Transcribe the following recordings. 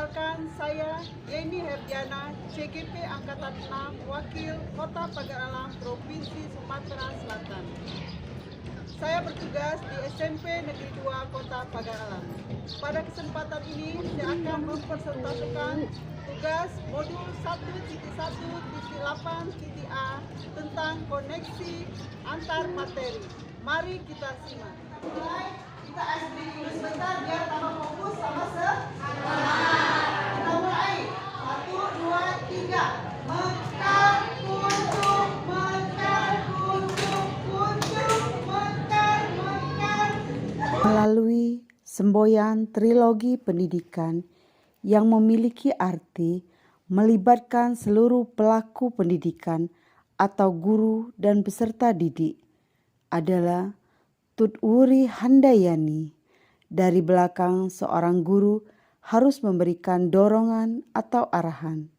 Perkenalkan, saya Yeni Herdiana, CGP Angkatan 6, Wakil Kota Pagar Alam, Provinsi Sumatera Selatan. Saya bertugas di SMP Negeri 2 Kota Pagar Alam. Pada kesempatan ini, saya akan mempresentasikan tugas modul 1.1.8.a tentang koneksi antar materi. Mari kita simak. Kita SD dulu sebentar biar tambah fokus sama kita mulai. 1, 2, 3. Mekar, kuncup, mekar, kuncup, kuncup, mekar, mekar. Melalui semboyan trilogi pendidikan yang memiliki arti melibatkan seluruh pelaku pendidikan atau guru dan peserta didik adalah Tut Wuri Handayani. Dari belakang seorang guru harus memberikan dorongan atau arahan.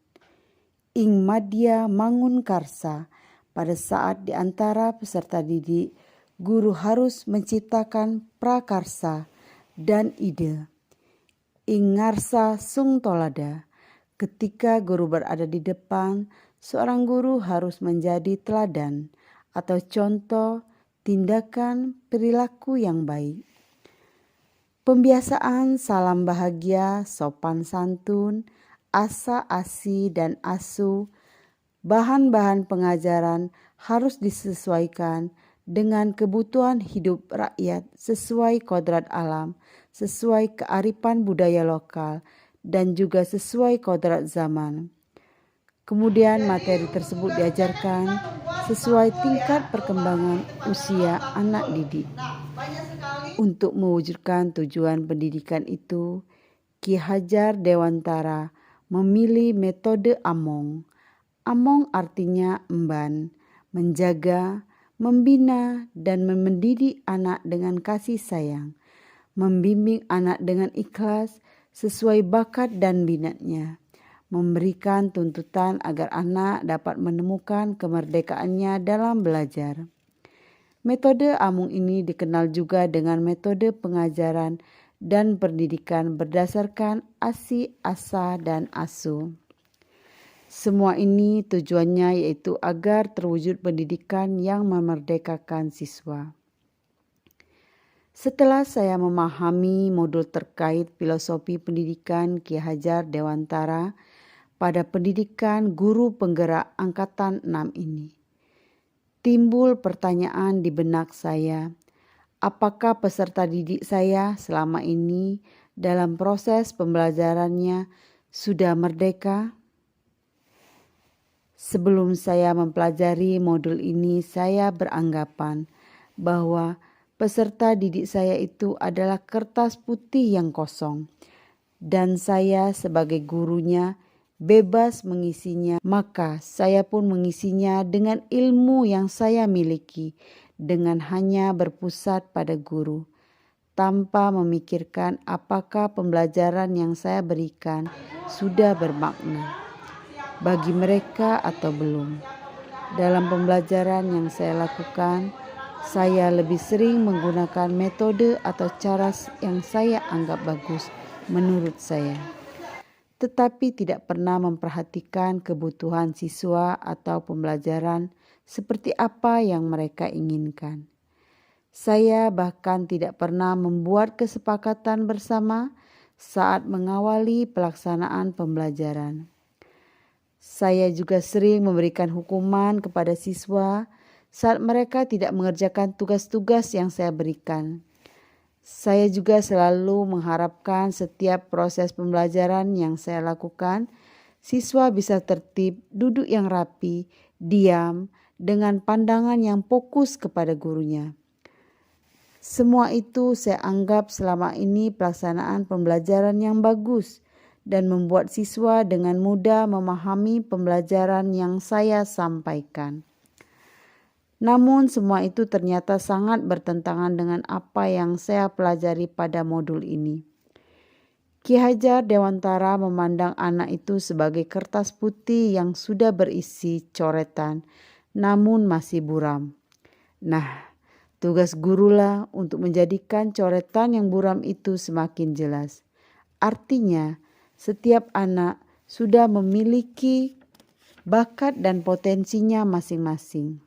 Ing Madya Mangun Karsa, pada saat di antara peserta didik, guru harus menciptakan prakarsa dan ide. Ing Ngarsa Sung Tolada, ketika guru berada di depan, seorang guru harus menjadi teladan atau contoh tindakan perilaku yang baik. Pembiasaan salam bahagia, sopan santun, asa asi dan asu, bahan-bahan pengajaran harus disesuaikan dengan kebutuhan hidup rakyat sesuai kodrat alam, sesuai kearifan budaya lokal, dan juga sesuai kodrat zaman. Kemudian materi tersebut diajarkan sesuai tingkat perkembangan usia anak didik. Untuk mewujudkan tujuan pendidikan itu, Ki Hajar Dewantara memilih metode Among. Among artinya emban, menjaga, membina, dan mendidik anak dengan kasih sayang, membimbing anak dengan ikhlas sesuai bakat dan minatnya, memberikan tuntutan agar anak dapat menemukan kemerdekaannya dalam belajar. Metode Amung ini dikenal juga dengan metode pengajaran dan pendidikan berdasarkan asi, asa, dan asu. Semua ini tujuannya yaitu agar terwujud pendidikan yang memerdekakan siswa. Setelah saya memahami modul terkait filosofi pendidikan Ki Hajar Dewantara pada pendidikan guru penggerak angkatan 6 ini, timbul pertanyaan di benak saya, apakah peserta didik saya selama ini dalam proses pembelajarannya sudah merdeka? Sebelum saya mempelajari modul ini, saya beranggapan bahwa peserta didik saya itu adalah kertas putih yang kosong, dan saya sebagai gurunya bebas mengisinya. Maka saya pun mengisinya dengan ilmu yang saya miliki, dengan hanya berpusat pada guru, tanpa memikirkan apakah pembelajaran yang saya berikan sudah bermakna bagi mereka atau belum. Dalam pembelajaran yang saya lakukan, saya lebih sering menggunakan metode atau cara yang saya anggap bagus menurut saya, tetapi tidak pernah memperhatikan kebutuhan siswa atau pembelajaran seperti apa yang mereka inginkan. Saya bahkan tidak pernah membuat kesepakatan bersama saat mengawali pelaksanaan pembelajaran. Saya juga sering memberikan hukuman kepada siswa saat mereka tidak mengerjakan tugas-tugas yang saya berikan. Saya juga selalu mengharapkan setiap proses pembelajaran yang saya lakukan, siswa bisa tertib, duduk yang rapi, diam, dengan pandangan yang fokus kepada gurunya. Semua itu saya anggap selama ini pelaksanaan pembelajaran yang bagus dan membuat siswa dengan mudah memahami pembelajaran yang saya sampaikan. Namun semua itu ternyata sangat bertentangan dengan apa yang saya pelajari pada modul ini. Ki Hajar Dewantara memandang anak itu sebagai kertas putih yang sudah berisi coretan, namun masih buram. Nah, tugas gurulah untuk menjadikan coretan yang buram itu semakin jelas. Artinya, setiap anak sudah memiliki bakat dan potensinya masing-masing.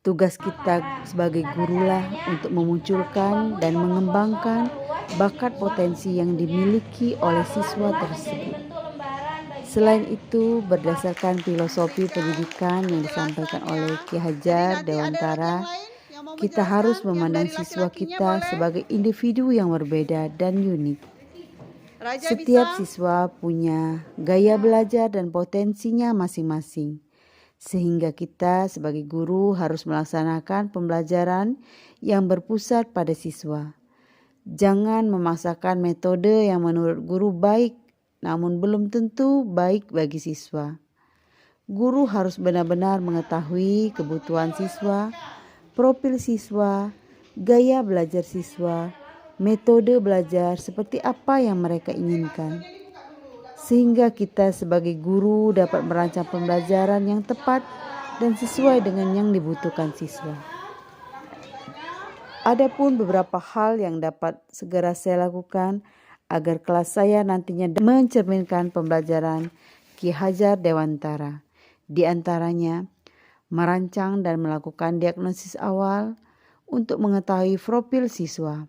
Tugas kita sebagai gurulah untuk memunculkan dan mengembangkan bakat potensi yang dimiliki oleh siswa tersebut. Selain itu, berdasarkan filosofi pendidikan yang disampaikan oleh Ki Hajar Dewantara, kita harus memandang siswa kita sebagai individu yang berbeda dan unik. Setiap siswa punya gaya belajar dan potensinya masing-masing, sehingga kita sebagai guru harus melaksanakan pembelajaran yang berpusat pada siswa. Jangan memaksakan metode yang menurut guru baik, namun belum tentu baik bagi siswa. Guru harus benar-benar mengetahui kebutuhan siswa, profil siswa, gaya belajar siswa, metode belajar seperti apa yang mereka inginkan, sehingga kita sebagai guru dapat merancang pembelajaran yang tepat dan sesuai dengan yang dibutuhkan siswa. Adapun beberapa hal yang dapat segera saya lakukan agar kelas saya nantinya mencerminkan pembelajaran Ki Hajar Dewantara. Di antaranya, merancang dan melakukan diagnosis awal untuk mengetahui profil siswa,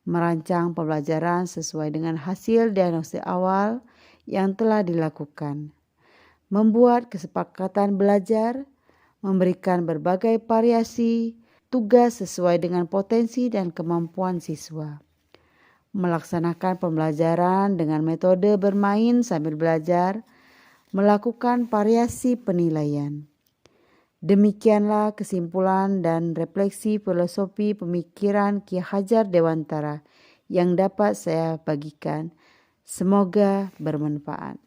merancang pembelajaran sesuai dengan hasil diagnosis awal yang telah dilakukan, membuat kesepakatan belajar, memberikan berbagai variasi tugas sesuai dengan potensi dan kemampuan siswa, melaksanakan pembelajaran dengan metode bermain sambil belajar, melakukan variasi penilaian. Demikianlah kesimpulan dan refleksi filosofi pemikiran Ki Hajar Dewantara yang dapat saya bagikan. Semoga bermanfaat.